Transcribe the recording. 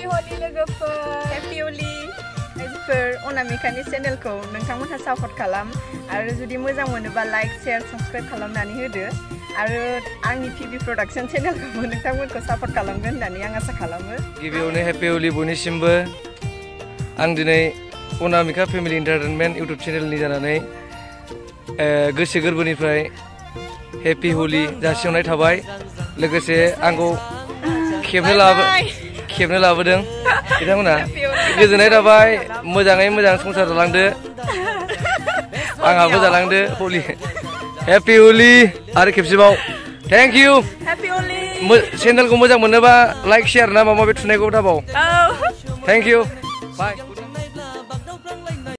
Happy Holi लोगोफोर Happy Holi लोगोफोर अनामिकानि चेनेलखौ नोंथांमोनहा सापर्ट खालाम आरो जुदि मोजां मोनोबा लाइक शेयार साबस्क्राइब खालामनानै होदो आरो आंनि टिभि प्रडाक्शन चेनेलखौ नोंथांमोनखौ सापर्ट खालामगोन होननानै आं आसा खालामो गिबियावनो Happy Holi बयनिसिमबो आं दिनै अनामिका फेमिलि एन्टारटेनमेन्ट इउट्युब चेनेलनि जानानै गोसो गोरबोनिफ्राय Happy Holi जासिहरनाय थाबाय लोगोसे आंखौ खेबनो लाबोदों बिथांमोना गोजोननाय थाबाय मोजाङै मोजां संसार जालांदो आंहाबो जालांदो हलि Happy Holi आरो खेबसेबाव थेंक इउ Happy Holi चेनेलखौ मोजां मोनोबा लाइक शेयार ना माबा माबि थुनायखौ दाबाव थेंक इउ बाय